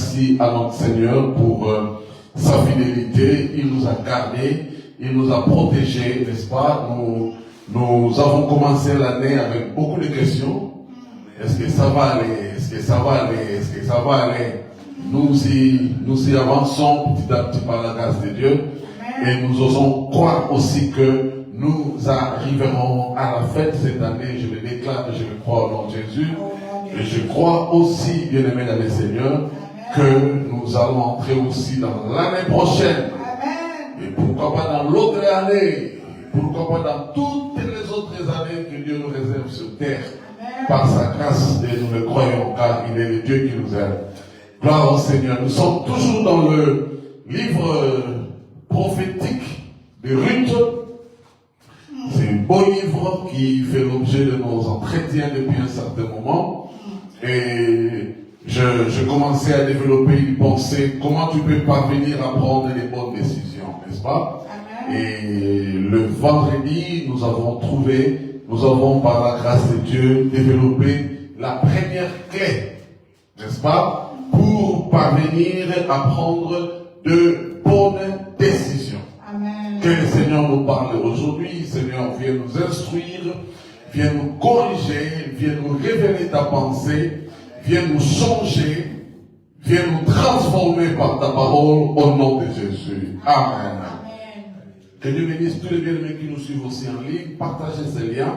merci à notre Seigneur pour sa fidélité. Il nous a gardés, il nous a protégés, n'est-ce pas? Nous avons commencé l'année avec beaucoup de questions. Est-ce que ça va aller? Est-ce que ça va aller? Est-ce que ça va aller? Nous y avançons petit à petit par la grâce de Dieu. Et nous osons croire aussi que nous arriverons à la fête cette année. Je le déclare que je le crois au nom de Jésus. Et je crois aussi, bien-aimés dans le Seigneur, que nous allons entrer aussi dans l'année prochaine. Et pourquoi pas dans l'autre année? Pourquoi pas dans toutes les autres années que Dieu nous réserve sur terre? Par sa grâce, et nous le croyons, car il est le Dieu qui nous aime. Gloire au Seigneur. Nous sommes toujours dans le livre prophétique de Ruth. C'est un beau livre qui fait l'objet de nos entretiens depuis un certain moment. Et je commençais à développer une pensée, comment tu peux parvenir à prendre les bonnes décisions, n'est-ce pas? Et le vendredi, nous avons par la grâce de Dieu développé la première clé, n'est-ce pas? Pour parvenir à prendre de bonnes décisions. Amen. Que le Seigneur nous parle aujourd'hui. Le Seigneur vient nous instruire, vient nous corriger, vient nous révéler ta pensée, vient nous changer, vient nous transformer par ta parole au nom de Jésus. Amen. Que Dieu bénisse tous les bien-aimés qui nous suivent aussi en ligne. Partagez ces liens.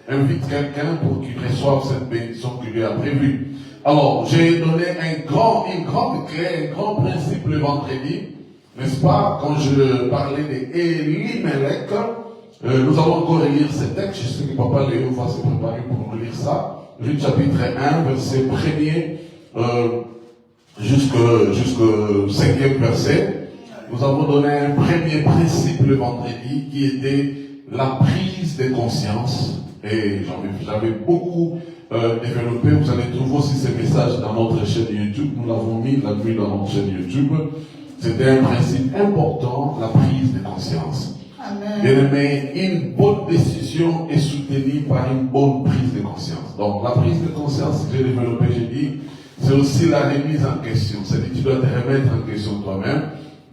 Invite quelqu'un pour qu'il reçoive cette bénédiction qu'il lui a prévue. Alors, j'ai donné une grande clé, un grand principe le vendredi. N'est-ce pas? Quand je parlais d'Elimelech, nous allons encore lire ce texte. Je sais que Papa Léo va se préparer pour nous lire ça. Ruth chapitre 1, verset 1er jusqu'au 5e verset. Nous avons donné un premier principe le vendredi qui était la prise de conscience. Et j'avais beaucoup développé. Vous allez trouver aussi ces messages dans notre chaîne YouTube. Nous l'avons mis dans notre chaîne YouTube. C'était un principe important, la prise de conscience. Bien aimé, une bonne décision est soutenue par une bonne prise de conscience. Donc la prise de conscience que j'ai développée, j'ai dit, c'est aussi la remise en question. C'est-à-dire que tu dois te remettre en question toi-même,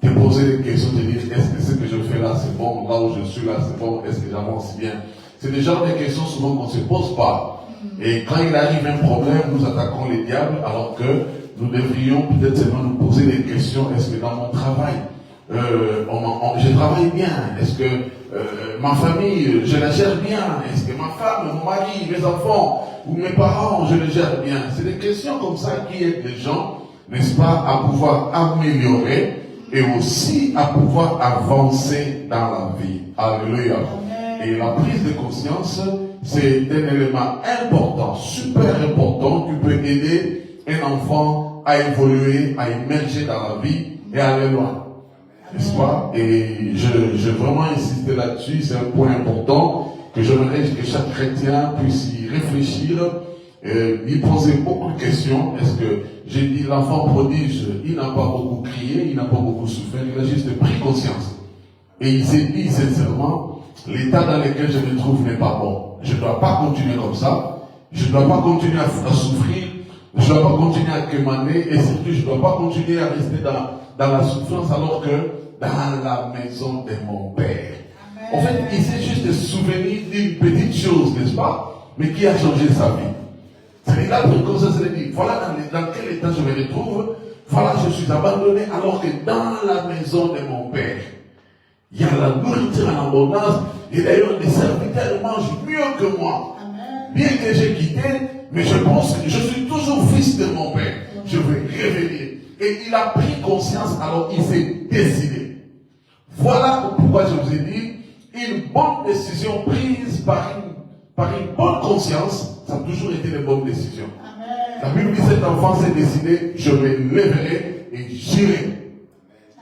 te poser des questions, te dire est-ce que ce que je fais là c'est bon, là où je suis là c'est bon, est-ce que j'avance bien? C'est des genres de questions souvent qu'on ne se pose pas. Et quand il arrive un problème, nous attaquons les diables, alors que nous devrions peut-être seulement nous poser des questions. Est-ce que dans mon travail, je travaille bien? Est-ce que ma famille, je la gère bien? Est-ce que ma femme, mon mari, mes enfants ou mes parents, je les gère bien? C'est des questions comme ça qui aident les gens, n'est-ce pas, à pouvoir améliorer et aussi à pouvoir avancer dans la vie. Alléluia. Et la prise de conscience, c'est un élément important, super important, qui peut aider un enfant à évoluer, à émerger dans la vie et à aller loin. N'est-ce pas? Et je vraiment insister là-dessus, c'est un point important que j'aimerais que chaque chrétien puisse y réfléchir, y poser beaucoup de questions. Est-ce que j'ai dit l'enfant prodige, il n'a pas beaucoup crié, il n'a pas beaucoup souffert, il a juste pris conscience. Et il s'est dit sincèrement, l'état dans lequel je me trouve n'est pas bon. Je ne dois pas continuer comme ça. Je ne dois pas continuer à souffrir. Je ne dois pas continuer à quémander. Et surtout, je ne dois pas continuer à rester dans la souffrance alors que dans la maison de mon Père. Amen. En fait, il s'est juste souvenu d'une petite chose, n'est-ce pas? Mais qui a changé sa vie. C'est là pour comme ça, c'est dit, voilà dans quel état je me retrouve. Voilà, je suis abandonné alors que dans la maison de mon Père, il y a la nourriture en abondance. Et d'ailleurs, les serviteurs mangent mieux que moi. Amen. Bien que j'ai quitté, mais je pense que je suis toujours fils de mon Père. Je vais revenir. Et il a pris conscience, alors il s'est décidé. Voilà pourquoi je vous ai dit, une bonne décision prise par une bonne conscience, ça a toujours été une bonne décision. Amen. La Bible dit, cet enfant s'est décidé, je me lèverai et j'irai.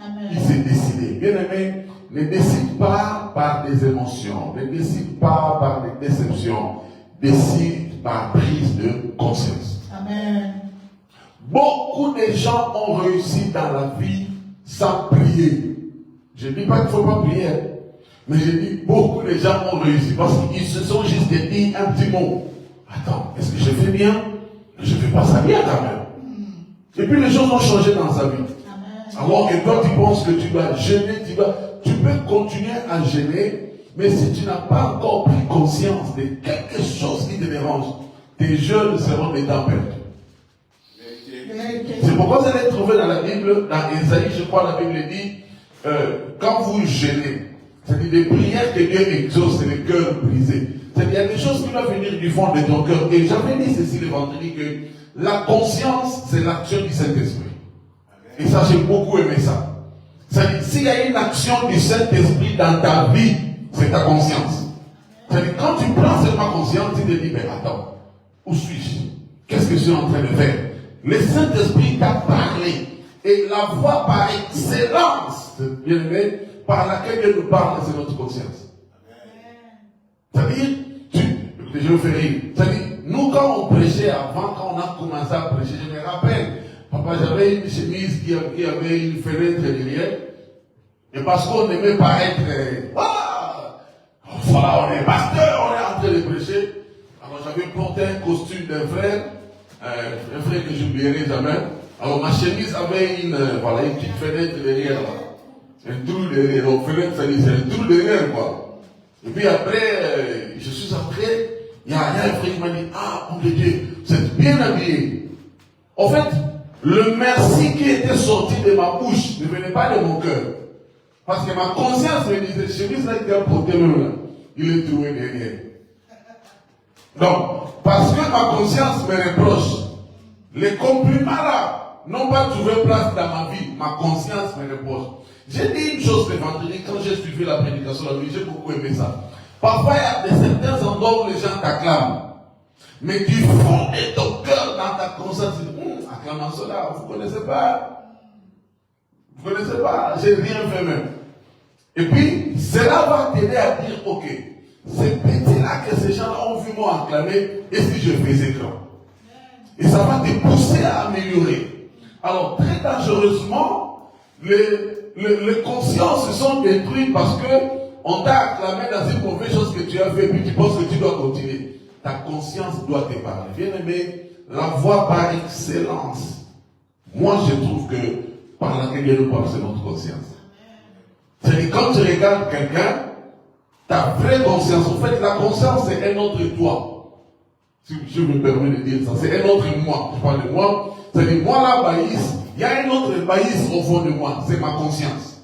Amen. Il s'est décidé. Bien aimé, ne décide pas par des émotions, ne décide pas par des déceptions, décide par prise de conscience. Amen. Beaucoup de gens ont réussi dans la vie sans prier. Je ne dis pas qu'il ne faut pas prier, mais je dis beaucoup de gens ont réussi parce qu'ils se sont juste dit un petit mot. Attends, est-ce que je fais bien? Je ne fais pas ça bien quand même. Et puis les choses ont changé dans sa vie. Alors que toi tu penses que tu dois jeûner, tu peux continuer à jeûner, mais si tu n'as pas encore pris conscience de quelque chose qui te dérange, tes jeûnes seront des temps perdus. C'est pourquoi vous allez trouver dans la Bible, dans Ésaïe, je crois, la Bible dit, quand vous jeûnez, c'est-à-dire des prières que Dieu exauce, c'est le cœur brisé. C'est-à-dire qu'il y a des choses qui doivent venir du fond de ton cœur. Et j'avais dit ceci le vendredi, que la conscience, c'est l'action du Saint-Esprit. Et ça, j'ai beaucoup aimé ça. C'est-à-dire, s'il y a une action du Saint-Esprit dans ta vie, c'est ta conscience. C'est-à-dire, quand tu prends seulement conscience, tu te dis, mais attends, où suis-je? Qu'est-ce que je suis en train de faire? Le Saint-Esprit t'a parlé. Et la voix par excellence, bien aimé, par laquelle Dieu nous parle, c'est notre conscience. C'est-à-dire, je vais faire rire. C'est-à-dire, nous, quand on prêchait avant, quand on a commencé à prêcher, je me rappelle, papa, j'avais une chemise qui avait une fenêtre derrière. Et parce qu'on aimait paraître, voilà, on est pasteur, on est en train de prêcher. Alors, j'avais porté un costume d'un frère, un frère que je n'oublierai jamais. Alors, ma chemise avait une petite fenêtre derrière, là. Un trou derrière. Donc, fenêtre, ça dit, c'est un trou derrière, quoi. Et puis après, je suis entré, il y a un frère qui m'a dit, ah, mon Dieu, vous êtes bien habillé. En fait, le merci qui était sorti de ma bouche ne venait pas de mon cœur. Parce que ma conscience me disait, chemise là, il est porté même là. Il est trouvé derrière. Donc, parce que ma conscience me reproche, les compliments là n'ont pas trouvé place dans ma vie. Ma conscience me reproche. J'ai dit une chose le vendredi quand j'ai suivi la prédication de la nuit, j'ai beaucoup aimé ça. Parfois, il y a certains endroits où les gens t'acclament. Mais du fond de ton cœur, dans ta conscience, tu dis, acclamation là, vous ne connaissez pas. Vous ne connaissez pas, j'ai rien fait même. Et puis, cela va t'aider à dire, ok, ces petits-là que ces gens-là ont vu moi acclamer, et si je faisais grand? Et ça va te pousser à améliorer. Alors, très dangereusement, les consciences se sont détruites parce que on t'a acclamé dans une mauvaise chose que tu as fait, puis tu penses que tu dois continuer. Ta conscience doit te parler. Bien aimé, la voix par excellence. Moi, je trouve que par laquelle Dieu nous parle, c'est notre conscience. C'est-à-dire, quand tu regardes quelqu'un, ta vraie conscience, en fait, la conscience, c'est un autre toi. Si je me permets de dire ça, c'est un autre moi. Je parle de moi. C'est-à-dire, moi, la baïs, il y a un autre baïs au fond de moi. C'est ma conscience.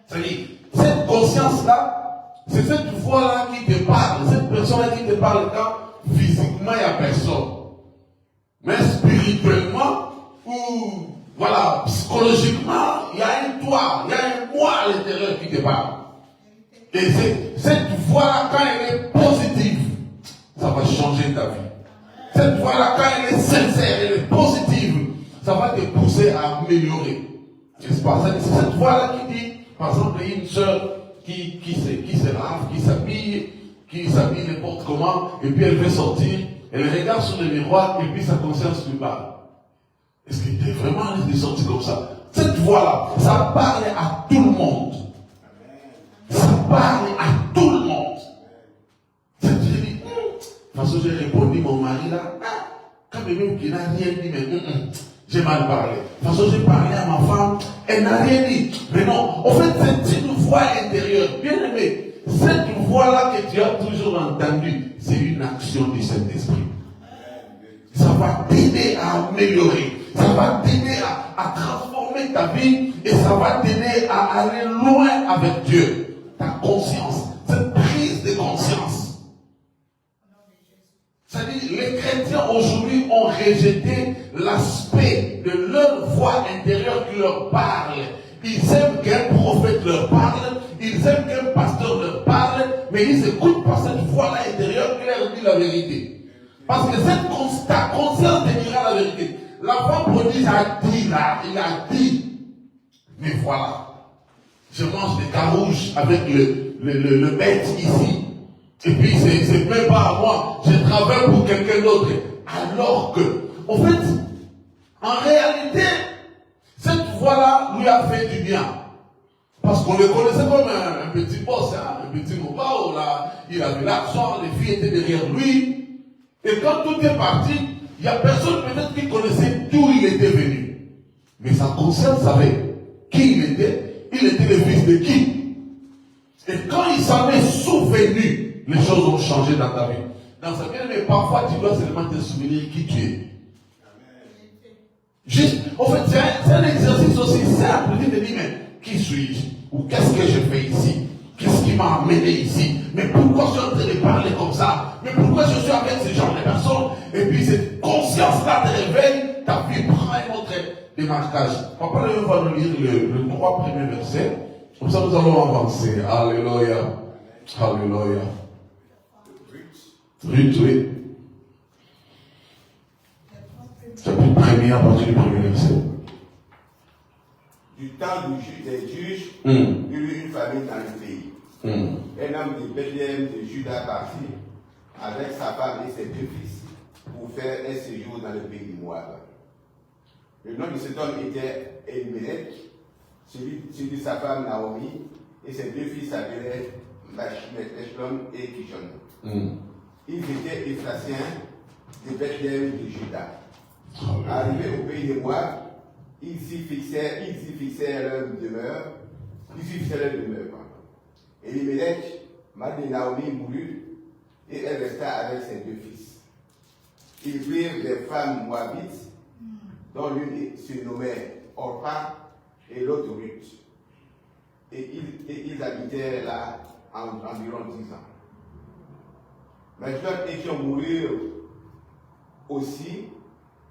C'est-à-dire, cette conscience-là, c'est cette voix-là qui te parle. Cette personne-là qui te parle quand physiquement, il n'y a personne. Mais spirituellement, ou voilà, psychologiquement, il y a un toi, il y a un moi à l'intérieur qui te parle. Et cette voix-là, quand elle est positive, ça va changer ta vie. Cette voix-là, quand elle est sincère, elle est positive, ça va te pousser à améliorer. N'est-ce pas? C'est cette voix-là qui dit, par exemple, il y a une soeur qui se lave, qui s'habille n'importe comment, et puis elle veut sortir, elle regarde sur le miroir, et puis sa conscience lui parle. Est-ce qu'il était vraiment à l'aise de sortir comme ça? Cette voix-là, ça parle à tout le monde. Ça parle à tout le monde. J'ai dit, de toute façon, j'ai répondu, mon mari là, quand même qui n'a rien dit, mais j'ai mal parlé. De toute façon, j'ai parlé à ma femme, elle n'a rien dit. Mais non, en fait, c'est une voix intérieure. Bien aimé, cette voix-là que tu as toujours entendue, c'est une action du Saint-Esprit. Ça va t'aider à améliorer. Ça va t'aider à transformer ta vie et ça va t'aider à aller loin avec Dieu. Ta conscience, cette prise de conscience. C'est-à-dire, les chrétiens aujourd'hui ont rejeté l'aspect de leur voix intérieure qui leur parle. Ils aiment qu'un prophète leur parle, ils aiment qu'un pasteur leur parle, mais ils n'écoutent pas cette voix-là intérieure qui leur dit la vérité. Parce que ta conscience te dira la vérité. La voix prodige a dit là, il a dit. Mais voilà. Je mange des carouges avec le bête ici. Et puis c'est même pas à moi. Je travaille pour quelqu'un d'autre. Alors que, en fait, en réalité, cette voix-là lui a fait du bien. Parce qu'on le connaissait comme un petit boss, un petit mobile, là, il avait l'argent, les filles étaient derrière lui. Et quand tout est parti, Il n'y a personne peut-être qui connaissait d'où il était venu. Mais sa conscience savait qui il était le fils de qui. Et quand il s'en est souvenu, les choses ont changé dans ta vie. Dans sa vie, mais parfois tu dois seulement te souvenir qui tu es. Juste, en fait, c'est un exercice aussi simple. Tu te dis, mais qui suis-je? Ou qu'est-ce que je fais ici? Qu'est-ce qui m'a amené ici? Mais pourquoi je suis en train de parler comme ça? Mais pourquoi je suis avec ce genre de personnes? Et puis cette conscience-là te réveille, ta vie prend un autre démarquage. Papa, on va nous lire le 3 premiers versets. Comme ça, nous allons avancer. Alléluia. Alléluia. Ruth, oui. Chapitre 1er à partir du premier verset. Du temps des juges, il y eut une famine dans le pays. Un homme de Bethléem de Juda partit avec sa femme et ses 2 fils pour faire un séjour dans le pays de Moab. Le nom de cet homme était Elimelech, celui de sa femme Naomi, et ses 2 fils s'appelaient Machlon et Kishon. Ils étaient Éphrasiens de Bethléem de Juda. Arrivés au pays de Moab, ils y fixèrent leur demeure. Elimelech, mari de Naomi, mourut, et elle resta avec ses 2 fils. Ils prirent des femmes moabites, dont l'une se nommait Orpa et l'autre Ruth. Et ils habitèrent là environ 10 ans. Machlon et Kishon moururent aussi,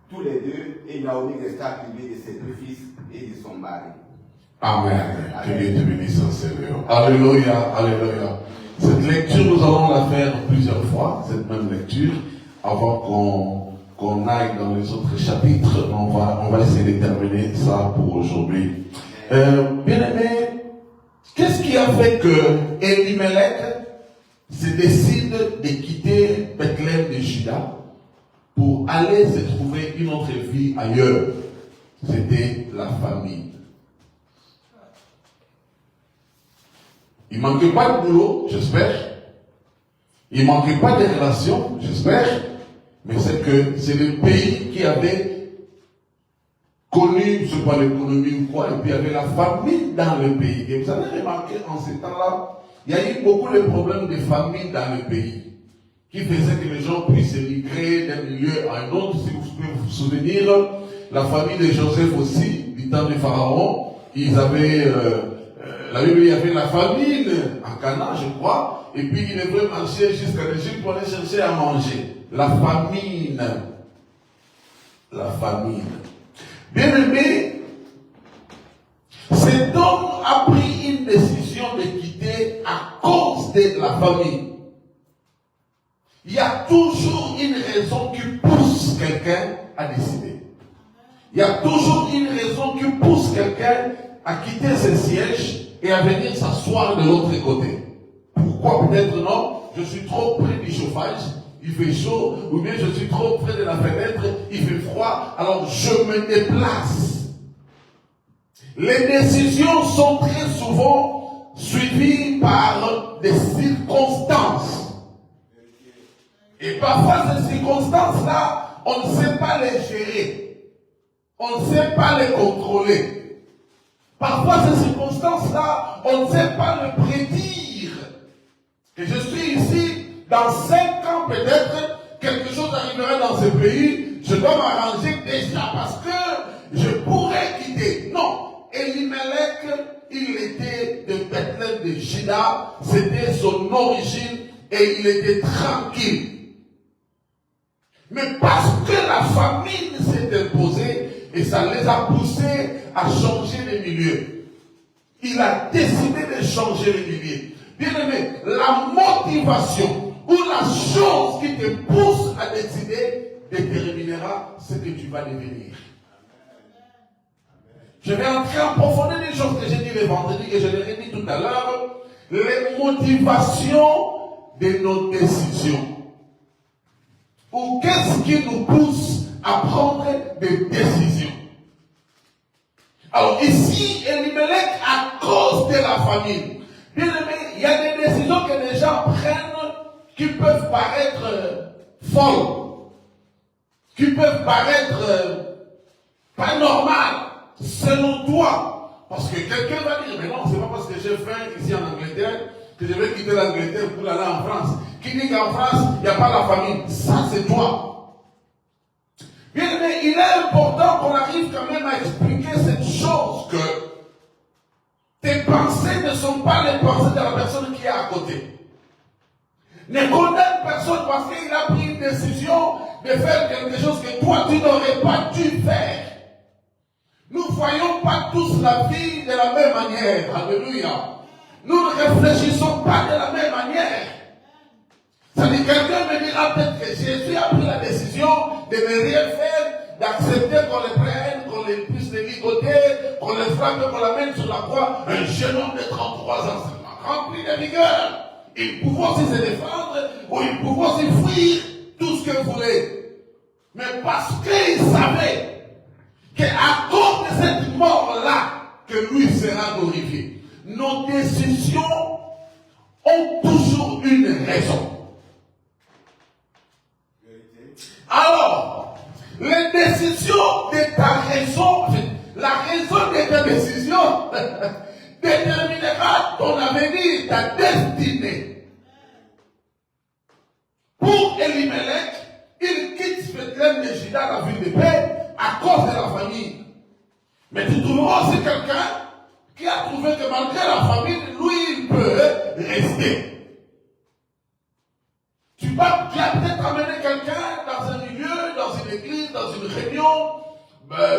tous les 2, et Naomi resta privée de ses 2 fils et de son mari. Amen. Que Dieu te bénisse, Seigneur. Alléluia, alléluia. Cette lecture, nous allons la faire plusieurs fois, cette même lecture, avant qu'on aille dans les autres chapitres. On va essayer de terminer ça pour aujourd'hui. Bien-aimé, qu'est-ce qui a fait que Elimelech se décide de quitter Bethléem de Juda pour aller se trouver une autre vie ailleurs? C'était la famille. Il ne manquait pas de boulot, j'espère. Il ne manquait pas de relations, j'espère. Mais c'est que c'est le pays qui avait connu, je ne sais pas, l'économie ou quoi, et puis il y avait la famine dans le pays. Et vous avez remarqué en ces temps-là, il y a eu beaucoup de problèmes de famine dans le pays, qui faisaient que les gens puissent migrer d'un milieu à un autre. Si vous pouvez vous souvenir, la famille de Joseph aussi, du temps du Pharaon, ils avaient... la Bible, il y avait la famine en Canaan, je crois, et puis ils devaient marcher jusqu'à l'Égypte pour aller chercher à manger. La famine. La famine. Bien aimé, cet homme a pris une décision de quitter à cause de la famine. Il y a toujours une raison qui pousse quelqu'un à décider. Il y a toujours une raison qui pousse quelqu'un à quitter ses sièges et à venir s'asseoir de l'autre côté. Pourquoi? Peut-être non, je suis trop près du chauffage, il fait chaud, ou bien je suis trop près de la fenêtre, il fait froid, alors je me déplace. Les décisions sont très souvent suivies par des circonstances. Et parfois ces circonstances-là, on ne sait pas les gérer. On ne sait pas les contrôler. Parfois, ces circonstances-là, on ne sait pas le prédire. Et je suis ici, dans 5 ans peut-être, quelque chose arrivera dans ce pays, je dois m'arranger déjà parce que je pourrais quitter. Non, Elimelech, il était de Bethléem de Juda, c'était son origine et il était tranquille. Mais parce que la famine s'est imposée et ça les a poussés à changer de milieu. Il a décidé de changer de milieu. Bien aimé, la motivation ou la chose qui te pousse à décider déterminera ce que tu vas devenir. Je vais entrer en profondeur des choses que j'ai dit le vendredi et je l'ai dit tout à l'heure. Les motivations de nos décisions. Ou qu'est-ce qui nous pousse à prendre des décisions? Alors ici, Elimelech, à cause de la famine, bien aimé, il y a des décisions que les gens prennent qui peuvent paraître folles. qui peuvent paraître pas normales selon toi. Parce que quelqu'un va dire, mais non, c'est pas parce que j'ai faim ici en Angleterre que je vais quitter l'Angleterre pour aller en France. Qui dit qu'en France, il n'y a pas la famine? Ça, c'est toi. Bien aimé, il est important qu'on arrive quand même à expliquer cette chose que tes pensées ne sont pas les pensées de la personne qui est à côté. Ne condamne personne parce qu'il a pris une décision de faire quelque chose que toi tu n'aurais pas dû faire. Nous ne voyons pas tous la vie de la même manière. Alléluia. Nous ne réfléchissons pas de la même manière. C'est-à-dire quelqu'un me dira peut-être que Jésus a pris la décision de ne rien faire, d'accepter qu'on le prenne, qu'on les puisse les ligoter, qu'on le frappe, qu'on l'amène sur la croix. Un jeune homme de 33 ans seulement, rempli de vigueur. Il pouvait aussi se défendre ou il pouvait aussi fuir tout ce que vous voulez. Mais parce qu'il savait qu'à cause de cette mort-là, que lui sera glorifié. Nos décisions ont toujours une raison. Alors, les décisions de ta raison, la raison de ta décision déterminera ton avenir, ta destinée. Pour Elimelech, il quitte Bethléem de Juda, la ville de paix, à cause de la famille. Mais tu trouveras aussi quelqu'un qui a trouvé que malgré la famille, lui, il peut rester. Tu as peut-être amené quelqu'un dans un milieu, dans une église, dans une réunion,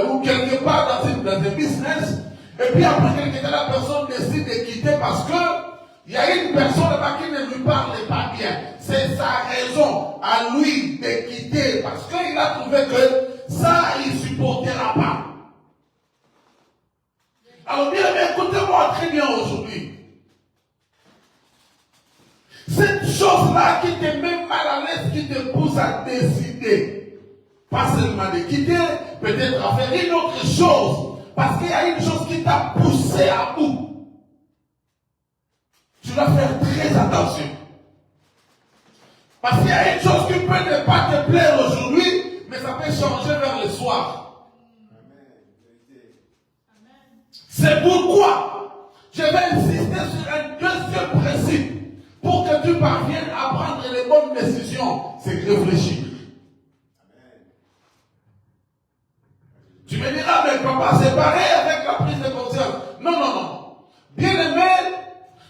ou quelque part dans un business, et puis après quelque temps, la personne décide de quitter parce que il y a une personne là-bas qui ne lui parle pas bien. C'est sa raison à lui de quitter parce qu'il a trouvé que ça, il ne supportera pas. Alors bien, écoutez-moi très bien aujourd'hui. Cette chose-là qui te met mal à l'aise, qui te pousse à décider, pas seulement de quitter, peut-être à faire une autre chose, parce qu'il y a une chose qui t'a poussé à bout. Tu dois faire très attention. Parce qu'il y a une chose qui peut ne pas te plaire aujourd'hui, mais ça peut changer vers le soir. C'est pourquoi je vais insister sur un deuxième principe. Pour que tu parviennes à prendre les bonnes décisions, c'est réfléchir. Tu me diras, mais papa, c'est pareil avec la prise de conscience. Non, non, non. Bien aimé,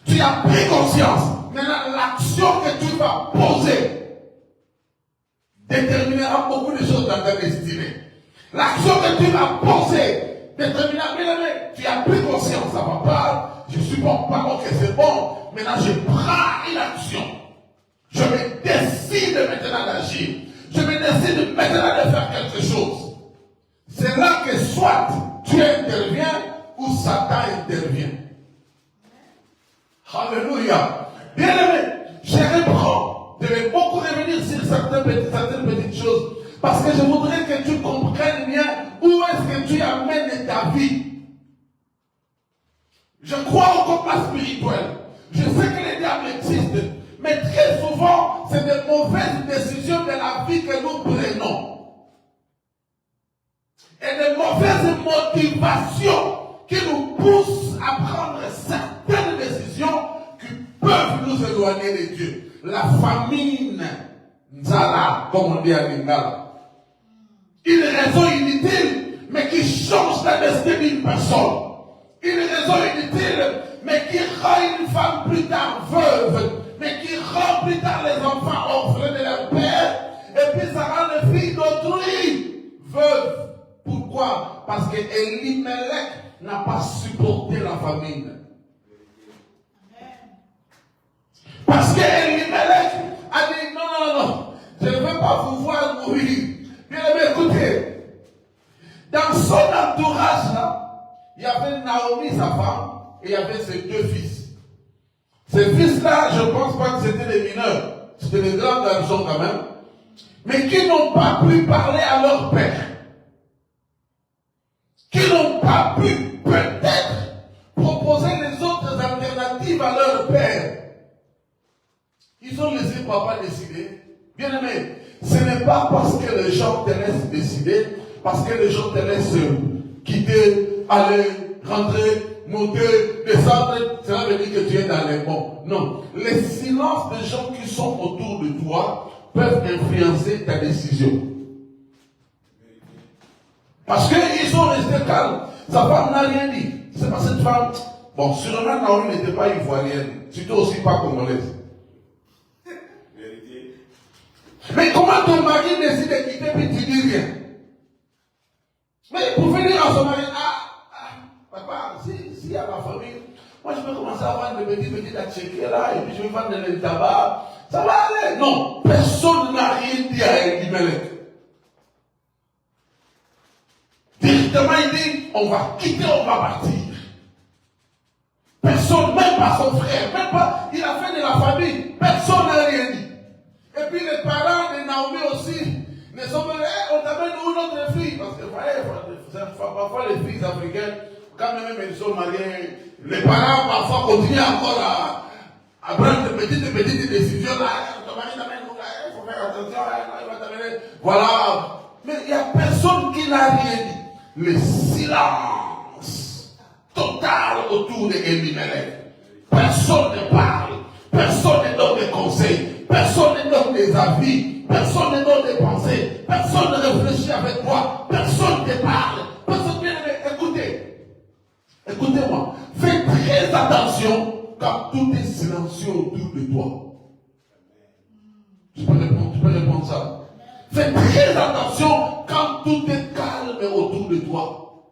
tu as pris conscience. Maintenant, l'action que tu vas poser déterminera beaucoup de choses dans ta destinée. L'action que tu vas poser déterminera, bien aimé, tu as pris conscience, ça va pas, je supporte pas, ok, c'est bon. Maintenant, je prends une action. Je me décide maintenant d'agir. Je me décide maintenant de faire quelque chose. C'est là que soit Dieu intervient ou Satan intervient. Alléluia. Bien aimé, je reprends. Je vais beaucoup revenir sur certaines petites choses. Parce que je voudrais que tu comprennes bien où est-ce que tu amènes ta vie. Je crois au combat spirituel. Je sais que les diables existent, mais très souvent, c'est de mauvaises décisions de la vie que nous prenons. Et de mauvaises motivations qui nous poussent à prendre certaines décisions qui peuvent nous éloigner de Dieu. La famine, Nzala, comme on dit à Lingala. Une raison inutile, mais qui change la destinée d'une personne. Une raison inutile, mais qui rend une femme plus tard veuve, mais qui rend plus tard les enfants orphelins de leur père, et puis ça rend les filles d'autrui veuves. Pourquoi? Parce que Elimelech n'a pas supporté la famine. Parce que Elimelech a dit non, non, non, je ne veux pas vous voir mourir. Bien aimé, écoutez, dans son entourage là, il y avait Naomi, sa femme, et il y avait ses deux fils. Ces fils-là, je ne pense pas que c'était des mineurs. C'était des grands garçons quand même. Mais qui n'ont pas pu parler à leur père. Qui n'ont pas pu peut-être proposer les autres alternatives à leur père. Ils ont laissé papa décider. Bien aimé, ce n'est pas parce que les gens te laissent décider, parce que les gens te laissent quitter, aller, rentrer, monter, descendre, cela veut dire que tu es dans les bons. Non. Les silences des gens qui sont autour de toi peuvent influencer ta décision. Parce qu'ils sont restés calmes. Sa femme n'a rien dit. C'est pas cette femme. Bon, sûrement Naomi n'était pas ivoirienne. Surtout aussi pas congolaise. Mais comment ton mari décide de quitter puis tu dis rien? Mais il pouvait dire à son mari, papa, s'il y a ma famille, moi je peux commencer à vendre des petits à checker là, et puis je vais vendre le tabac. Ça va aller. Non, personne n'a rien dit à Elimelech. Directement, il dit, on va quitter, on va partir. Personne, même pas son frère, même pas, il a fait de la famille, personne n'a rien dit. Et puis les parents de Naomi aussi, ne sont pas, on t'amène où notre fille? Parce que, vous voyez, parfois les filles africaines, quand même elles sont mariées, les parents parfois continuent encore à prendre de petites décisions. Là, ton mari t'amène où là, il faut faire attention, il va t'amener. Voilà. Mais il n'y a personne qui n'a rien dit. Le silence total autour de Elimelech. Personne ne parle, personne ne donne des conseils, personne ne donne des avis, personne ne donne des pensées, personne ne réfléchit avec toi, personne ne parle, personne ne... Écoutez-moi, fais très attention quand tout est silencieux autour de toi. Tu peux répondre ça. Fais très attention quand tout est calme autour de toi.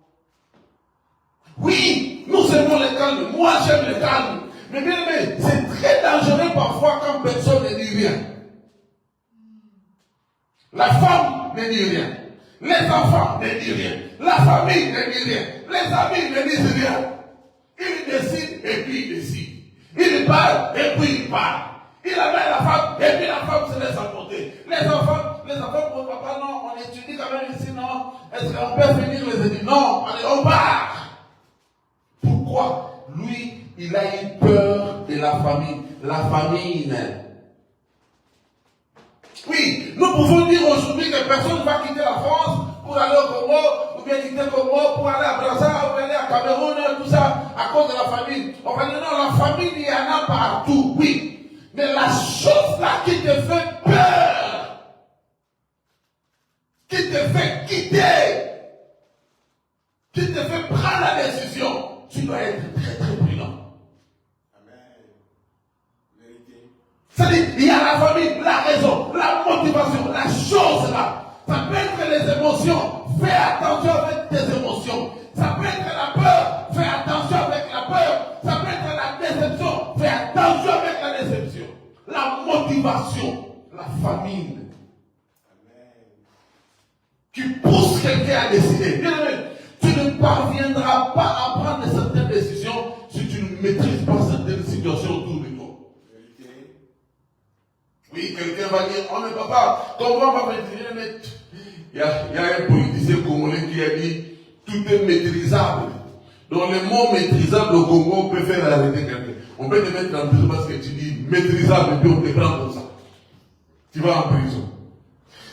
Oui, nous aimons le calme. Moi, j'aime le calme. Mais bien aimé, c'est très dangereux parfois quand personne ne dit rien. La femme ne dit rien. Les enfants ne disent rien. La famille ne dit rien. Les amis ne disent rien. Il décide et puis il décide. Il parle et puis il parle. Il amène la femme et puis la femme se laisse emporter. Les enfants pour papa, non, on étudie quand même ici, non. Est-ce qu'on peut finir les études? Non, allez, on part. Pourquoi? Lui, il a eu peur de la famine. La famine. Oui, nous pouvons dire aujourd'hui que personne ne va quitter la France pour aller au Congo, ou bien quitter le Congo pour aller à Brazzaville, ou aller à Cameroun, tout ça, à cause de la famine. On va dire non, la famine, il y en a partout, oui. Mais la chose là qui te fait peur, qui te fait quitter, qui te fait prendre la décision, tu dois être très très prudent. C'est-à-dire, il y a la famille, la raison, la motivation, la chose là. Ça peut être les émotions, fais attention avec tes émotions. Ça peut être la peur, fais attention avec la peur. Ça peut être la déception, fais attention avec la déception. La motivation, la famine. Qui pousse quelqu'un à décider. Bien aimé, tu ne parviendras pas à prendre certaines décisions si tu ne maîtrises pas certaines situations autour de toi. Oui, quelqu'un va dire, oh mais papa, comment on va maîtriser? Mais il y a un politicien congolais qui a dit, tout est maîtrisable. Donc le mot maîtrisable au Congo, on peut faire arrêter quelqu'un. On peut te mettre en prison parce que tu dis maîtrisable et puis on te prend comme ça. Tu vas en prison.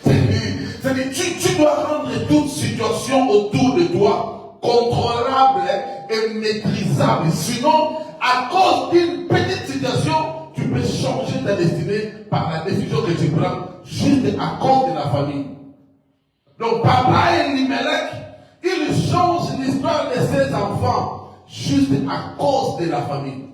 C'est-à-dire, tu dois rendre toute situation autour de toi contrôlable et maîtrisable. Sinon, à cause d'une petite situation, tu peux changer ta destinée par la décision que tu prends juste à cause de la famille. Donc, papa Elimelech, il change l'histoire de ses enfants juste à cause de la famille.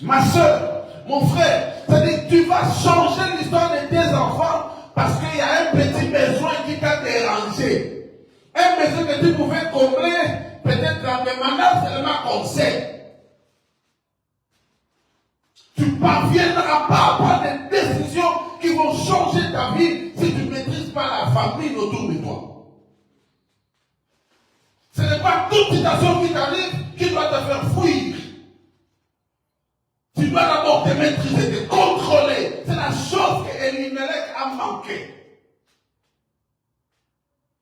Ma soeur, mon frère, c'est-à-dire que tu vas changer l'histoire de tes enfants parce qu'il y a un petit besoin qui t'a dérangé. Un besoin que tu pouvais combler peut-être en demandant seulement conseil. Tu ne parviendras pas à prendre des décisions qui vont changer ta vie si tu ne maîtrises pas la famille autour de toi. Ce n'est pas toute situation qui t'arrive qui doit te faire fuir. Tu dois d'abord te maîtriser, te contrôler. C'est la chose que Elimelech a manqué.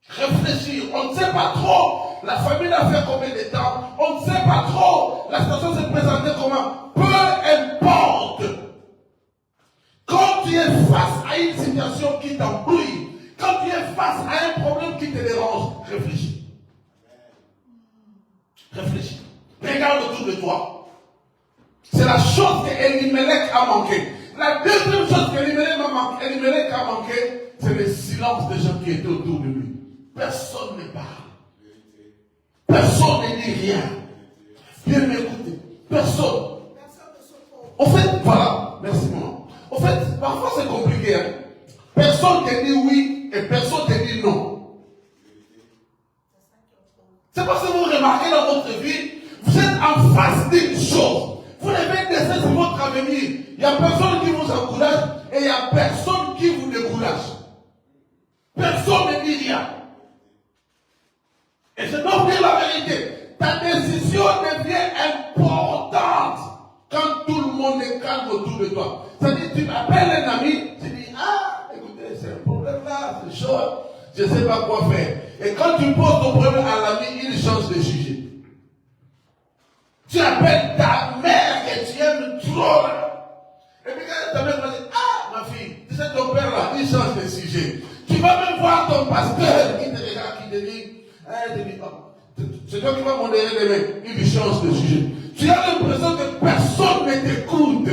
Réfléchir. On ne sait pas trop. La famille a fait combien de temps. On ne sait pas trop. La situation s'est présentée comment. Peu importe. Quand tu es face à une situation qui t'embrouille, quand face à un problème qui te dérange, réfléchis. Réfléchis. Regarde autour de toi. C'est la chose qu'Elimelech a manqué. La deuxième chose qu'Elimelech a manqué, c'est le silence des gens qui étaient autour de lui. Personne ne parle. Personne ne dit rien. Bien m'écouter. Personne. En fait, voilà. Merci maman. En fait, parfois c'est compliqué. Hein? Personne te dit oui et personne te dit non. C'est parce que vous remarquez dans votre vie, vous êtes en face d'une chose. Vous devez décider sur votre avenir. Il n'y a personne qui vous encourage et il n'y a personne qui vous décourage. Personne ne dit rien. Et je dois vous dire la vérité. Ta décision devient importante quand tout le monde est calme autour de toi. C'est-à-dire, tu appelles un ami, tu dis, ah, écoutez, c'est un problème là, c'est chaud, je ne sais pas quoi faire. Et quand tu poses ton problème à l'ami, il change de sujet. Tu appelles ta mère que tu aimes trop là. Et puis quand ta mère va dire, ah, ma fille, tu sais ton père là, il change de sujet. Tu vas même voir ton pasteur qui te regarde, qui te dit, c'est toi qui vas modérer les mains, il lui change de sujet. Tu as l'impression que personne ne t'écoute.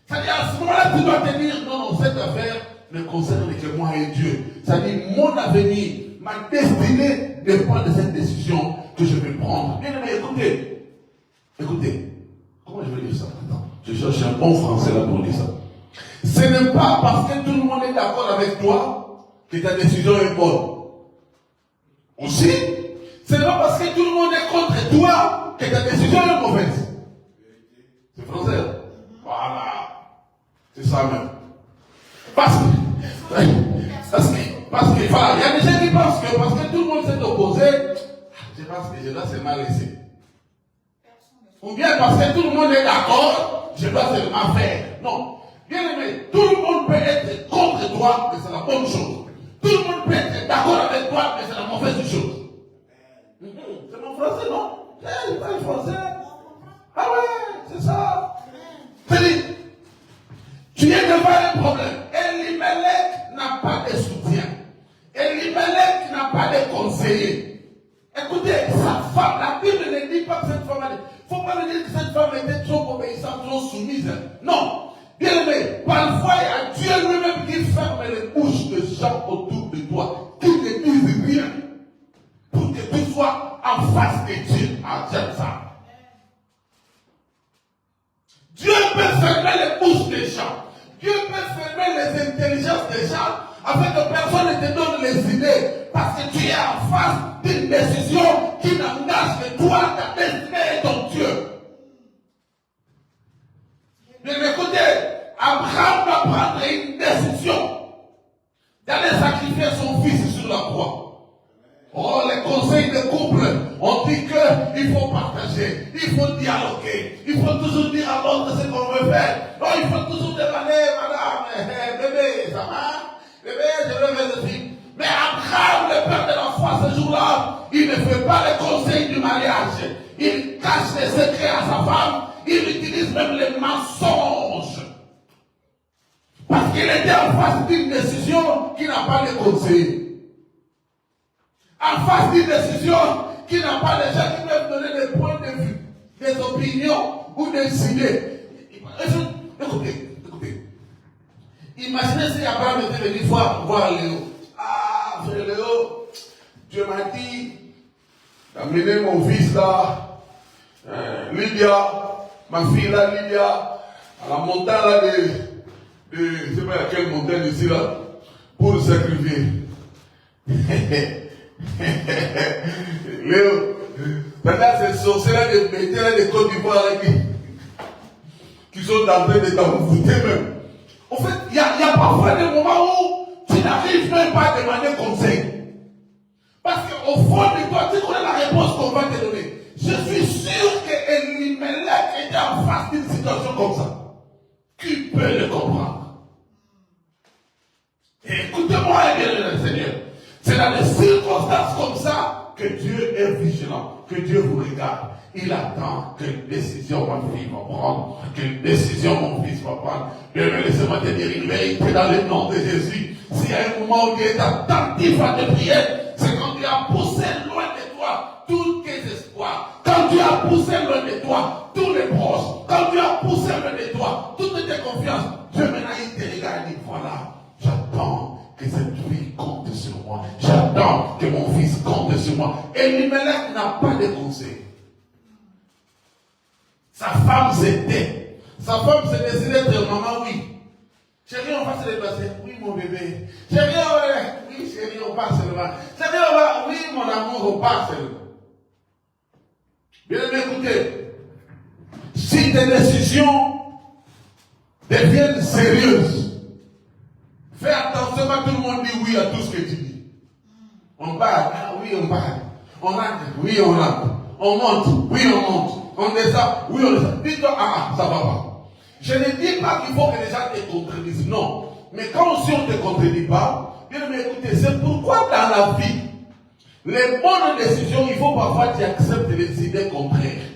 C'est-à-dire à ce moment-là, tu dois te dire, non, cette affaire ne concerne que moi et Dieu. C'est-à-dire mon avenir, ma destinée dépend de cette décision que je vais prendre. Bien aimé, écoutez, comment je vais dire ça? Attends, je cherche un bon français là pour dire ça. Ce n'est pas parce que tout le monde est d'accord avec toi que ta décision est bonne. Aussi, ce n'est pas parce que tout le monde est contre toi que ta décision est mauvaise. C'est français. Voilà. C'est ça même. Parce que voilà, il y a des gens qui pensent que parce que tout le monde s'est opposé, je pense que je dois seulement laisser. Ou bien parce que tout le monde est d'accord, je dois seulement faire. Non. Bien aimé, tout le monde peut être contre toi, mais c'est la bonne chose. Tout le monde peut être d'accord avec toi, mais c'est la mauvaise chose. C'est mon français, non? C'est pas le français. Ah ouais, c'est ça. C'est-à-dire, tu es devant un problème. Elimelech n'a pas de soutien. Elimelech n'a pas de conseiller. Écoutez, sa femme, la Bible ne dit pas que cette femme, il ne faut pas dire que cette femme était trop obéissante, trop soumise. Non. Bien aimé, parfois il y a Dieu lui-même qui ferme les bouches des gens autour de toi, qui ne disent rien, pour que tu sois en face de Dieu. Ah, j'aime ça. Dieu peut fermer les bouches des gens. Dieu peut fermer les intelligences des gens afin que personne ne te donne les idées. Parce que tu es en face d'une décision qui n'engage que toi, ta destinée et ton Dieu. Mais écoutez, Abraham va prendre une décision d'aller sacrifier son fils sur la croix. Oh, les conseils de couple, on dit qu'il faut partager, il faut dialoguer, il faut toujours dire à l'autre ce qu'on veut faire. Non, il faut toujours demander, madame, bébé, ça va? Bébé, je veux faire ceci. Mais Abraham, le père de la foi, ce jour-là, il ne fait pas les conseils du mariage. Il cache les secrets à sa femme, il utilise même les mensonges. Parce qu'il était en face d'une décision qui n'a pas de conseil. En face d'une décision qui n'a pas de gens qui peuvent donner des points de vue, des opinions ou des idées. Écoutez. Imaginez si Abraham était venu voir Léo. Ah, frère Léo, Dieu m'a dit d'amener mon fils là, Lydia, ma fille là, Lydia, à la montagne là je ne sais pas à quelle montagne ici là, pour le sacrifier. Léo, maintenant ces sorciers-là de métiers de Côte d'Ivoire qui sont en train de t'envoûter même. En fait, il y a parfois des moments où tu n'arrives même pas à demander conseil. Parce qu'au fond de toi, tu connais la réponse qu'on va te donner. Je suis sûr que Elimelech était en face d'une situation comme ça. Qui peut le comprendre? Et écoutez-moi, bien le Seigneur. C'est dans des circonstances comme ça que Dieu est vigilant, que Dieu vous regarde. Il attend quelle décision ma fille va prendre, quelle décision mon fils va prendre. Bien, laissez-moi te dire une vérité dans le nom de Jésus. s'il y a un moment où Dieu est attentif à tes prières, c'est quand tu as poussé loin de toi tous tes espoirs. Quand tu as poussé loin de toi tous les proches. Quand tu as poussé loin de toi toutes tes confiances. Dieu maintenant il te regarde et dit voilà, j'attends que cette fille compte sur moi. J'attends que mon fils compte sur moi. Et Elimelech n'a pas de conseil. Sa femme s'était. Sa femme s'est décidée de maman, oui. Chérie, on va se déplacer. Oui, mon bébé. Chérie, oui, chérie, on part seulement. Chérie, on va, oui, mon amour, on part seulement. Bien aimé, écoutez. Si tes décisions deviennent sérieuses, fais attention quand tout le monde dit oui à tout ce que tu dis. On parle, ah oui, on parle. On rentre, oui, on rentre. On monte, oui, on monte. On descend, oui, on descend. Dis-toi, ça va pas. Je ne dis pas qu'il faut que les gens te contredisent, non. Mais quand si on ne te contredit pas, bien aimé, écoutez, c'est pourquoi dans la vie, les bonnes décisions, il faut parfois que tu acceptes les idées contraires.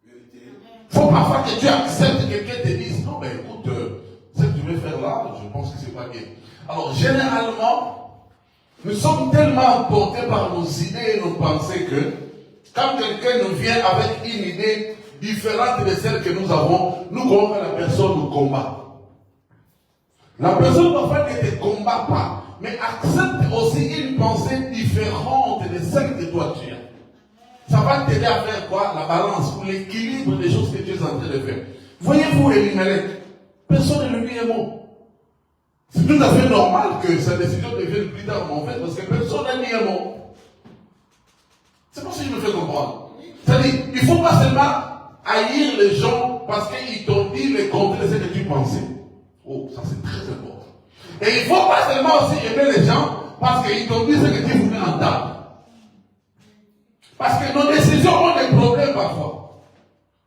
Il faut parfois que tu acceptes que quelqu'un te dise, non, mais écoute, ce que tu veux faire là, je pense que c'est pas bien. Alors, généralement, nous sommes tellement emportés par nos idées et nos pensées que, quand quelqu'un nous vient avec une idée différente de celle que nous avons, nous croyons que la personne nous combat. La personne parfois ne te combat pas, mais accepte aussi une pensée différente de celle que toi tu as. Ça va t'aider à faire quoi? La balance ou l'équilibre des choses que tu es en train de faire. Voyez-vous Elimelech, personne ne lui est mot. C'est tout à fait normal que sa décision devienne plus tard en fait, parce que personne ne lui est mot. C'est pour ça que je me fais comprendre. C'est-à-dire, il ne faut pas seulement haïr les gens parce qu'ils t'ont dit le contraire de ce que tu pensais. Oh, ça c'est très important. Et il ne faut pas seulement aussi aimer les gens parce qu'ils t'ont dit ce que tu voulais entendre. Parce que nos décisions ont des problèmes parfois.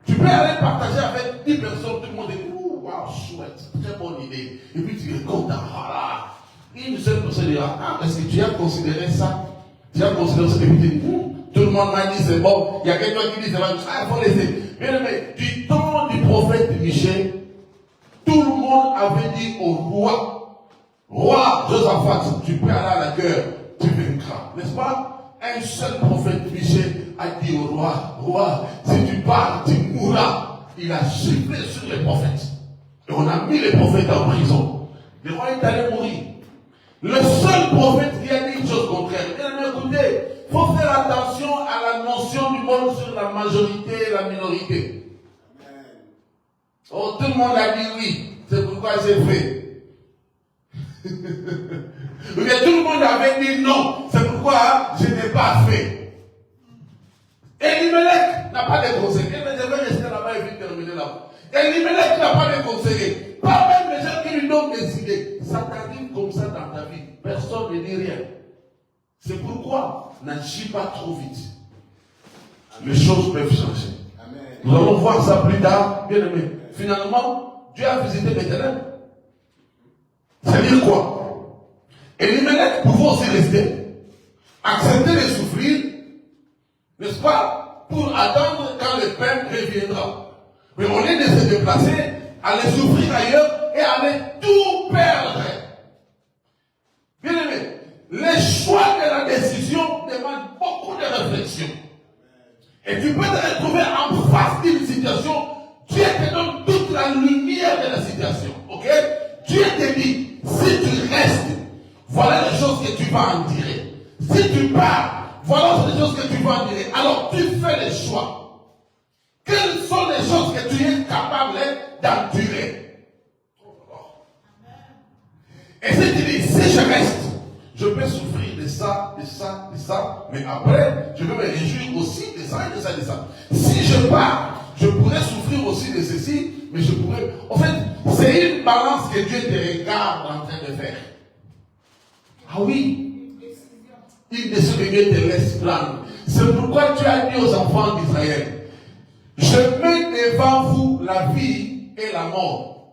Tu peux aller partager avec 10 personnes, tout le monde dit, ouh, waouh, chouette, très bonne idée. Et puis tu es content, voilà. Une seule personne dira, ah, est-ce que tu as considéré ça? Tu as considéré ça? Et puis tu dis, tout le monde m'a dit c'est bon. Il y a quelqu'un qui dit c'est bon. Ah, il faut laisser. Mais du temps du prophète Michel, tout le monde avait dit au roi, roi Josaphat, tu peux aller à la guerre, tu vaincras. N'est-ce pas? Un seul prophète Michel a dit au roi, roi, si tu pars, tu mourras. Il a sifflé sur les prophètes. Et on a mis les prophètes en prison. Le roi est allé mourir. Le seul prophète qui a dit une chose contraire. Écoutez, il faut faire attention à la notion du monde sur la majorité et la minorité. Oh, tout le monde a dit oui, c'est pourquoi j'ai fait. Mais tout le monde avait dit non, c'est pourquoi je n'ai pas fait. Elimelech n'a pas de conseiller. Mais je vais rester là-bas et puis terminer là-bas. Elimelech n'a pas de conseiller. Pas même les gens qui lui donnent des idées. Ça t'arrive comme ça dans ta vie. Personne ne dit rien. C'est pourquoi n'agis pas trop vite. Les choses peuvent changer. Amen. Nous allons voir ça plus tard, bien aimé. Finalement, Dieu a visité Bethléem. C'est-à-dire quoi? Elimelech pouvait aussi rester, accepter de souffrir, n'est-ce pas, pour attendre quand le Père reviendra. Mais au lieu de se déplacer, aller souffrir ailleurs et aller tout perdre. Bien aimé, les choix de la décision demandent beaucoup de réflexion. Et tu peux te retrouver en face d'une situation, Dieu te donne toute la lumière de la situation. Ok? Dieu te dit, si tu restes, voilà les choses que tu vas endurer. Si tu pars, voilà les choses que tu vas endurer. Alors tu fais les choix. Quelles sont les choses que tu es capable d'endurer? Et si tu dis, si je reste, je peux souffrir de ça, de ça, de ça, mais après, je peux me réjouir aussi de ça et de ça, de ça. Si je pars, je pourrais souffrir aussi de ceci, mais je pourrais... En fait, c'est une balance que Dieu te regarde en train de faire. Ah oui, une décision que Dieu te laisse prendre. C'est pourquoi tu as dit aux enfants d'Israël, je mets devant vous la vie et la mort.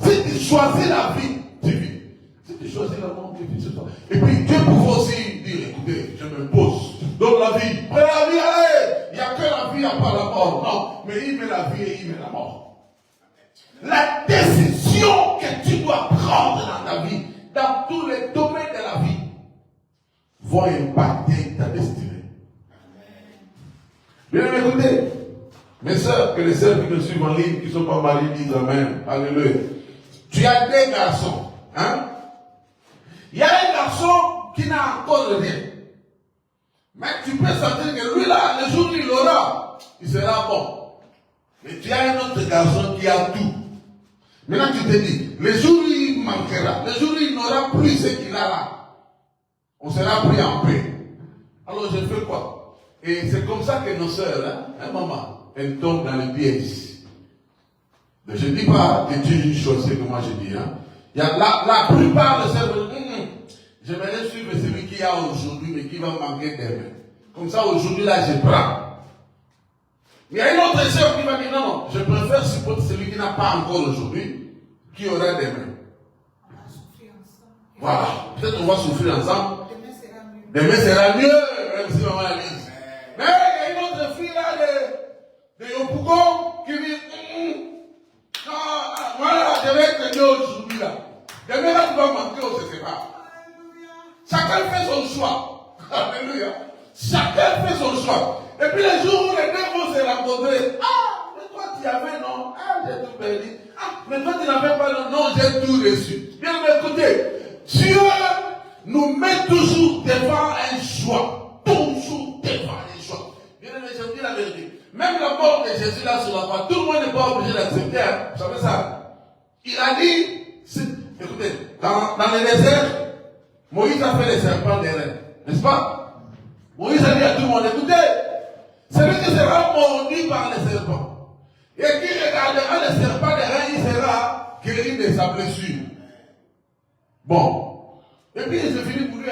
Si tu choisis la vie, tu vis. Si tu choisis la mort, tu vis. Et puis Dieu pouvait aussi dire, écoutez, je me pose, je donne la vie. Prends la vie, allez, il n'y a que la vie, il n'y a pas la mort. Non, mais il met la vie et il met la mort. La décision que tu dois prendre dans ta vie vont impacter ta destinée. Bien écoutez, mes sœurs, que les sœurs qui me suivent en ligne, qui ne sont pas mariées, disent Amen. Alléluia. Tu as des garçons. Hein? Il y a un garçon qui n'a encore rien. Mais tu peux sentir que lui là, le jour où il aura, il sera bon. Mais tu as un autre garçon qui a tout. Maintenant tu te dis, le jour où il manquera, le jour où il n'aura plus ce qu'il a là, on sera pris en paix. Alors je fais quoi? Et c'est comme ça que nos sœurs, hein, maman, elles tombent dans le piège. Je ne dis pas que Dieu choisit comme moi je dis. Hein. Il y a la plupart de sœurs, j'aimerais suivre celui qui a aujourd'hui, mais qui va manquer demain. Comme ça, aujourd'hui, là, je prends. Mais il y a une autre sœur qui va dire, non, je préfère supporter celui qui n'a pas encore aujourd'hui, qui aura demain. On va souffrir ensemble. Voilà. Peut-être on va souffrir ensemble. Demain sera mieux. Demain sera mieux, même si maman la lise. Mais il y a une autre fille là de Yopougon qui dit, non, voilà, je vais être mieux aujourd'hui là. Demain là, tu vas manquer, on ne sait pas. Chacun fait son choix. Alléluia. Chacun fait son choix. Et puis les jours où les deux vont se rencontrer, ah, mais toi tu avais non, ah, j'ai tout perdu. Ah, mais toi tu n'avais pas non, non, j'ai tout reçu. Bien écoutez, Dieu nous met toujours devant un choix. Toujours devant un choix. Bien aimé, je vous dis la vérité. Même la mort de Jésus là sur la croix, tout le monde n'est pas obligé d'accepter. Hein. Vous savez ça? Il a dit, écoutez, dans le désert, Moïse a fait les serpents des reins, n'est-ce pas? Moïse a dit à tout le monde, écoutez, celui qui sera mordu par les serpents, et qui regardera les serpents des reins, il sera guéri de sa blessure. Bon. Et puis c'est fini pour lui,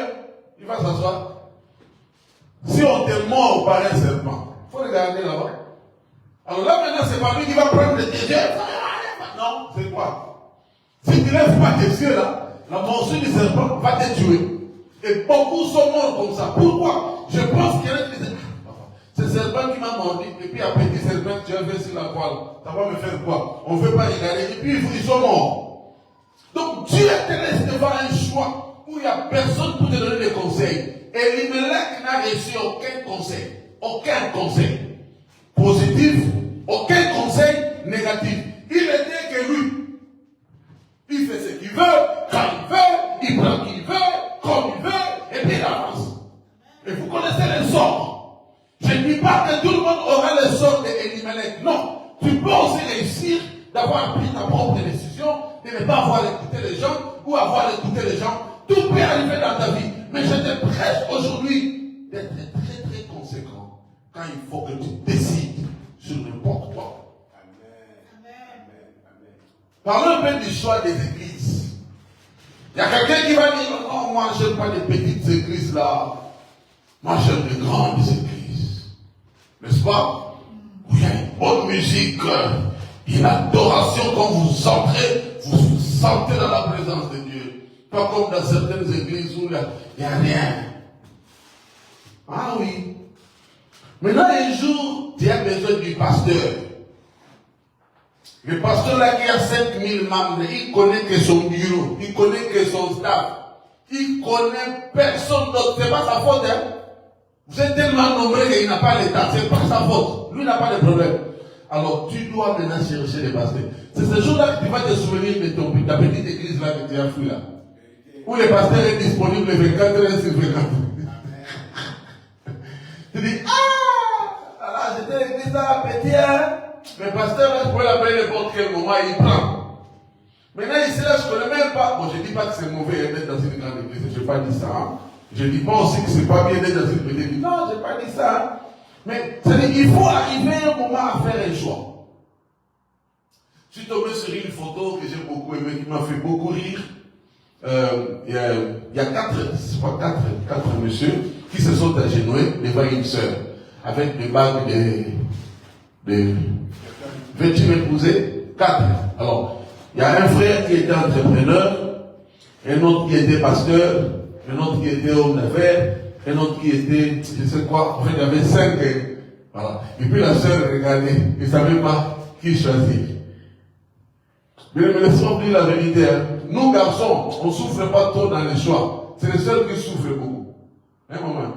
il va s'asseoir. Si on te mord par un serpent, il faut regarder là-bas. Alors là maintenant, c'est pas lui qui va prendre le déjeuner. Non, c'est quoi? Si tu ne lèves pas tes yeux là, la morsure du serpent va te tuer. Et beaucoup sont morts comme ça. Pourquoi? Je pense qu'il y en a qui disent, c'est le serpent qui m'a mordu. Et puis après, petit serpent, tu as fait sur la croix. Ça va me faire quoi? On ne veut pas regarder. Et puis ils sont morts. Donc Dieu te laisse devant un choix où il n'y a personne pour te donner des conseils. Et Elimelech n'a reçu aucun conseil. Aucun conseil positif, aucun conseil négatif. Il était que lui. Il fait ce qu'il veut, quand il veut, il prend qui il veut, comme il veut, et puis il avance. Et vous connaissez les sorts. Je ne dis pas que tout le monde aura les sorts d'Elimelech. Non. Tu peux aussi réussir d'avoir pris ta propre décision, de ne pas avoir écouté les gens, ou avoir écouté les gens. Tout peut arriver dans ta vie. Mais je te prêche aujourd'hui d'être très très conséquent quand il faut que tu décides sur n'importe quoi. Parlons un peu du choix des églises. Il y a quelqu'un qui va dire, non, moi je n'aime pas les petites églises là. Moi j'aime les grandes églises. N'est-ce pas? Où il y a une bonne musique, une adoration quand vous entrez, vous vous sentez dans la présence de Dieu. Pas comme dans certaines églises où il n'y a rien. Ah oui. Maintenant un jour, tu as besoin du pasteur. Le pasteur là qui a 5000 membres, il connaît que son bureau, il connaît que son staff, il connaît personne d'autre, c'est pas sa faute, hein. Vous êtes tellement nombreux qu'il n'a pas l'état, c'est pas sa faute, lui n'a pas de problème. Alors tu dois maintenant chercher les pasteurs. C'est ce jour-là que tu vas te souvenir de ta petite église là que tu as fui là, où le pasteur est disponible 24 heures sur 24. Tu dis, ah, là j'étais l'église là, petit, hein. Mais pasteur, là, je peux l'appeler n'importe quel moment, il prend. Maintenant, ici, là, je ne connais même pas. Bon, je ne dis pas que c'est mauvais d'être dans une grande église, je n'ai pas dit ça. Hein. Je ne dis pas aussi que ce n'est pas bien d'être dans une petite église. Non, je n'ai pas dit ça. Hein. Mais, c'est-à-dire qu'il faut arriver un moment à faire un choix. Je suis tombé sur une photo que j'ai beaucoup aimée, qui m'a fait beaucoup rire. Il y a quatre messieurs qui se sont agenouillés devant une sœur, avec des bagues de veux-tu m'épouser? 4. Alors, il y a un frère qui était entrepreneur, un autre qui était pasteur, un autre qui était homme d'affaires, un autre qui était, je sais quoi, en fait, il y avait 5. Voilà. Et puis la sœur regardait, il ne savait pas qui choisir. Mais laissons dire la vérité. Hein. Nous, garçons, on ne souffre pas trop dans les choix. C'est les sœurs qui souffrent beaucoup. Hein, maman?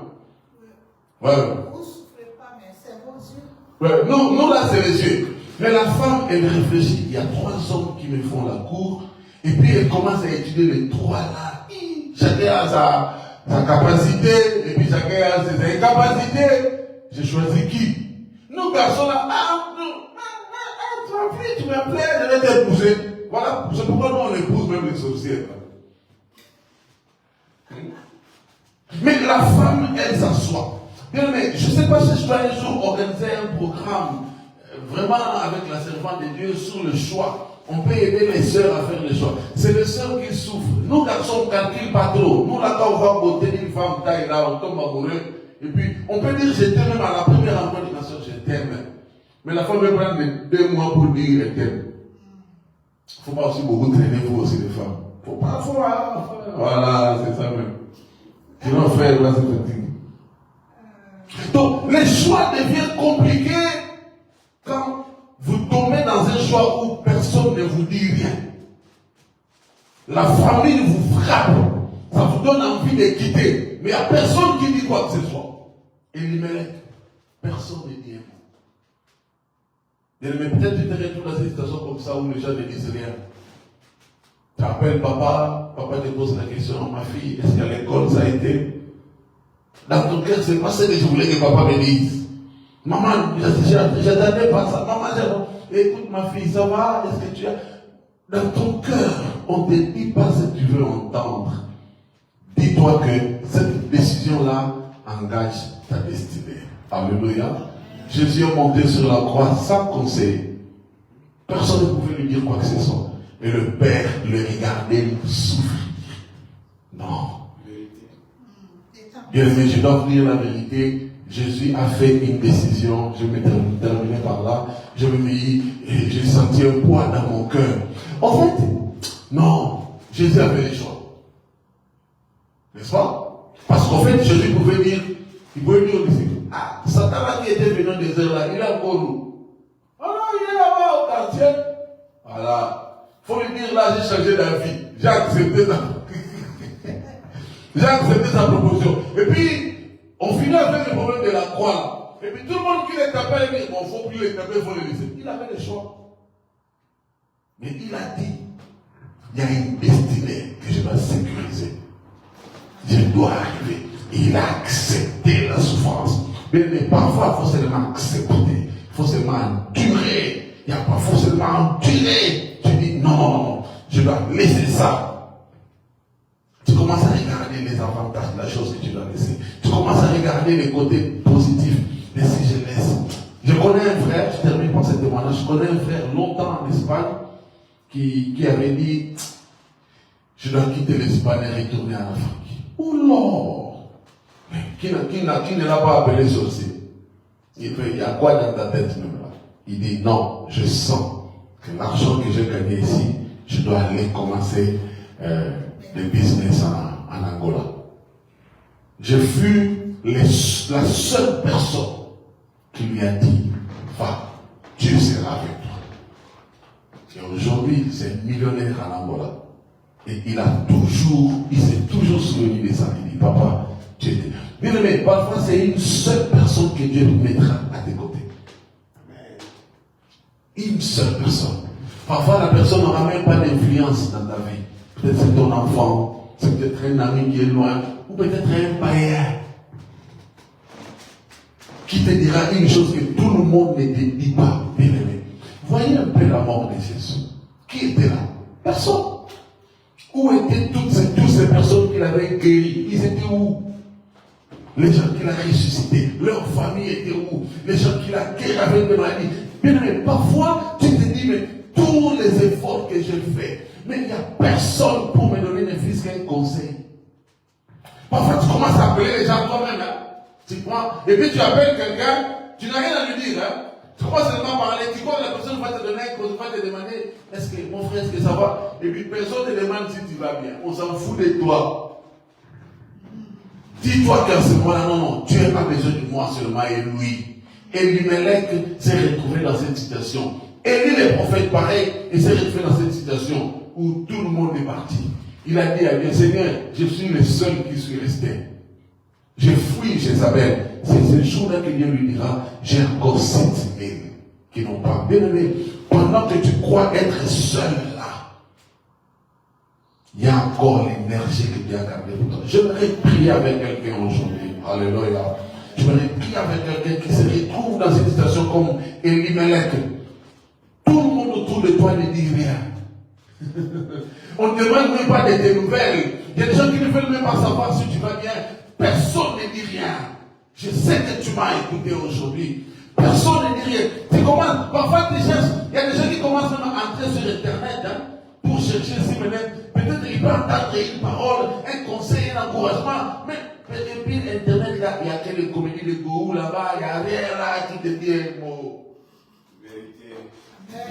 Ouais. Vous ne souffrez pas, mais c'est vos yeux. Ouais. Non, là, c'est les yeux. Mais la femme, elle réfléchit. Il y a 3 hommes qui me font la cour. Et puis, elle commence à étudier les 3 là. Chacun a sa capacité. Et puis, chacun a ses incapacités. J'ai choisi qui? Nous, garçons là. Tu m'as pris, tu m'appelais, je vais t'épouser. Voilà, c'est pourquoi nous, on épouse même les sorcières. Mais la femme, elle s'assoit. Bien, mais je ne sais pas si je dois un jour organiser un programme vraiment avec la servante de Dieu sur le choix. On peut aider les sœurs à faire le choix. C'est les sœurs qui souffrent. Nous, garçons, on ne calcule pas trop. Nous, là, quand on va beauté d'une femme taille là, on tombe amoureux. Et puis, on peut dire je t'aime même à la première rencontre de ma soeur, je t'aime. Mais la femme peut prendre 2 mois pour dire elle t'aime. Il ne faut pas aussi beaucoup traîner vous aussi les femmes. Il ne faut pas, voilà, c'est ça même. Sinon, frère, là, c'est fatigue. Donc, les choix deviennent compliqués quand vous tombez dans un choix où personne ne vous dit rien. La famille vous frappe. Ça vous donne envie de quitter. Mais il n'y a personne qui dit quoi que ce soit. Et Elimelech, personne ne dit un mot. Mais peut-être tu te retrouves dans une situation comme ça où les gens ne disent rien. Tu appelles papa te pose la question, ma fille, est-ce qu'à l'école ça a été? Dans ton cœur, c'est pas ce que je voulais que papa me dise. Maman, j'attendais pas ça. Maman, écoute ma fille, ça va? Est-ce que tu as... Dans ton cœur, on ne te dit pas ce que tu veux entendre. Dis-toi que cette décision-là engage ta destinée. Alléluia. Jésus est monté sur la croix sans conseil. Personne ne pouvait lui dire quoi que ce soit. Et le Père le regardait souffrir. Non. Bien aimé, je dois vous dire la vérité. Jésus a fait une décision. Je vais terminer par là. Je me dis, j'ai senti un poids dans mon cœur. En fait, non. Jésus avait le choix. N'est-ce pas? Parce qu'en fait, Jésus pouvait dire, il pouvait dire aux disciples, ah, Satan là qui était venu au désert là, il est encore où? Alors, il est là-bas au quartier. Voilà. Il faut lui dire là, j'ai changé d'avis. J'ai accepté sa proposition. Et puis, on finit avec le problème de la croix. Et puis tout le monde qui les tapait, il dit, bon, il ne faut plus les taper, il faut les laisser. Il avait le choix. Mais il a dit, il y a une destinée que je dois sécuriser. Je dois arriver. Et il a accepté la souffrance. Mais parfois, il faut seulement accepter. Il faut seulement endurer. Il n'y a pas forcément endurer. Tu dis, non, je dois laisser ça. Tu commences à regarder les avantages de la chose que tu dois laisser. Tu commences à regarder les côtés positifs. Mais si je laisse. Je connais un frère, je termine par ce témoignage, je connais un frère longtemps en Espagne qui avait dit, je dois quitter l'Espagne et retourner en Afrique. Oula! Qui ne l'a pas appelé sorcier? Il fait, il y a quoi dans ta tête même là? Il dit, non, je sens que l'argent que j'ai gagné ici, je dois aller commencer le business en Angola. Je fus la seule personne qui lui a dit, va, Dieu sera avec toi. Et aujourd'hui, c'est millionnaire en Angola. Et il s'est toujours souvenu de ça. Il dit, papa, tu étais. Bien aimé, parfois c'est une seule personne que Dieu mettra à tes côtés. Une seule personne. Parfois la personne n'aura même pas d'influence dans ta vie. Peut-être c'est ton enfant, c'est peut-être un ami qui est loin, ou peut-être un païen qui te dira une chose que tout le monde ne te dit pas, bien aimé. Voyez un peu la mort de Jésus. Qui était là? Personne. Où étaient toutes ces personnes qu'il avait guéries? Ils étaient où? Les gens qu'il a ressuscités, leur famille était où? Les gens qu'il a guéris avec des maladies. Bien aimé, parfois tu te dis, mais tous les efforts que j'ai faits, mais il n'y a personne pour me donner ne fût-ce qu'un conseil. Parfois tu commences à appeler les gens toi-même. Hein? Tu prends, et puis tu appelles quelqu'un, tu n'as rien à lui dire. Hein? Tu commences seulement à parler, tu crois que la personne va te donner un conseil, va te demander, est-ce que mon frère, est-ce que ça va? Et puis personne ne te demande si tu vas bien. On s'en fout de toi. Dis-toi qu'à ce moment-là, non, tu n'as pas besoin de moi seulement et lui. Et Elimelech s'est retrouvé dans cette situation. Élie les prophètes, pareil, il s'est retrouvé dans cette situation où tout le monde est parti. Il a dit à Dieu, Seigneur, je suis le seul qui suis resté. J'ai fui Jézabel. C'est ce jour-là que Dieu lui dira, j'ai encore 7000 qui n'ont pas. Bien aimé, pendant que tu crois être seul là, il y a encore l'énergie que Dieu a gardée pour toi. J'aimerais prier avec quelqu'un aujourd'hui. Alléluia. J'aimerais prier avec quelqu'un qui se retrouve dans une situation comme Elimelech. Tout le monde autour de toi ne dit rien. On ne demande même pas de tes nouvelles. Il y a des gens qui ne veulent même pas savoir si tu vas bien. Personne ne dit rien. Je sais que tu m'as écouté aujourd'hui. Personne ne dit rien. Tu commences, parfois tu cherches. Il y a des gens qui commencent même à entrer sur Internet pour chercher si peut-être il peut entendre une parole, un conseil, un encouragement. Mais depuis Internet, là, il y a quelques comédies de Gourou là-bas, il n'y a rien là qui te dit un mot.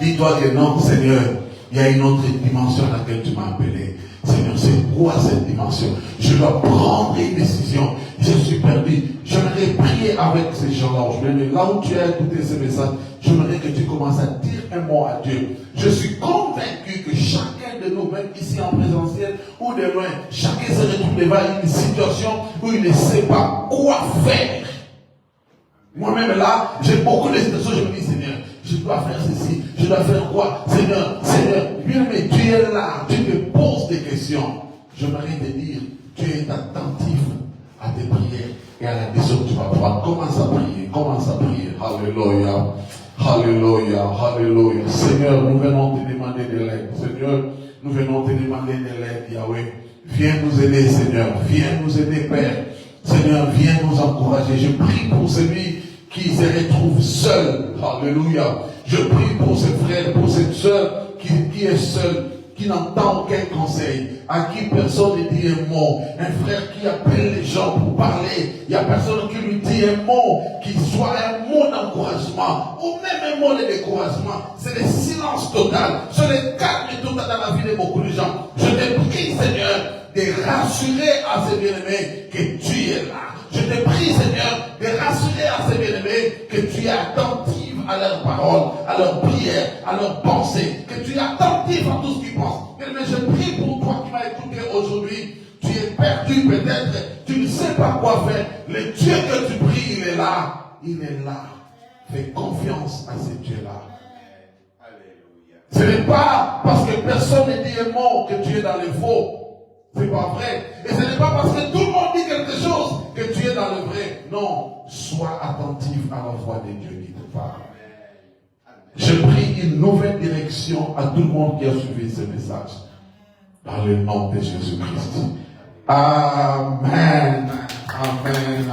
Dis-toi que non, Seigneur, il y a une autre dimension à laquelle tu m'as appelé. Seigneur, c'est quoi cette dimension? Je dois prendre une décision. Je suis perdu. J'aimerais prier avec ces gens-là aujourd'hui. Là où tu as écouté ce message, j'aimerais que tu commences à dire un mot à Dieu. Je suis convaincu que chacun de nous, même ici en présentiel ou de loin, chacun se retrouve devant une situation où il ne sait pas quoi faire. Moi-même là, j'ai beaucoup de situations, je me dis, Seigneur, je dois faire ceci, je dois faire quoi? Seigneur, bien aimé, tu es là, tu te poses des questions. J'aimerais te dire, tu es attentif à tes prières et à la décision que tu vas prendre. Commence à prier. Alléluia, alléluia, alléluia. Seigneur, nous venons te demander de l'aide. Seigneur, nous venons te demander de l'aide, Yahweh. Viens nous aider, Seigneur. Viens nous aider, Père. Seigneur, viens nous encourager. Je prie pour celui qui se retrouve seul. Alléluia. Je prie pour ce frère, pour cette soeur qui est seul, qui n'entend aucun conseil, à qui personne ne dit un mot. Un frère qui appelle les gens pour parler. Il n'y a personne qui lui dit un mot, qui soit un mot d'encouragement, ou même un mot de découragement. C'est le silence total. C'est le calme total dans la vie de beaucoup de gens. Je te prie, Seigneur, de rassurer à ces bien-aimés que tu es là. Je te prie, Seigneur, de rassurer à ces bien-aimés que tu es attentif à leurs paroles, à leurs prières, à leurs pensées, que tu es attentif à tout ce qu'ils pensent. Mais je prie pour toi qui m'as écouté aujourd'hui. Tu es perdu peut-être, tu ne sais pas quoi faire. Le Dieu que tu pries, il est là. Il est là. Fais confiance à ce Dieu-là. Ce n'est pas parce que personne ne dit un mot que tu es dans le faux. C'est pas vrai. Et ce n'est pas parce que tout le monde dit quelque chose que tu es dans le vrai. Non. Sois attentif à la voix de Dieu qui te parle. Je prie une nouvelle direction à tout le monde qui a suivi ce message. Dans le nom de Jésus-Christ. Amen. Amen. Amen.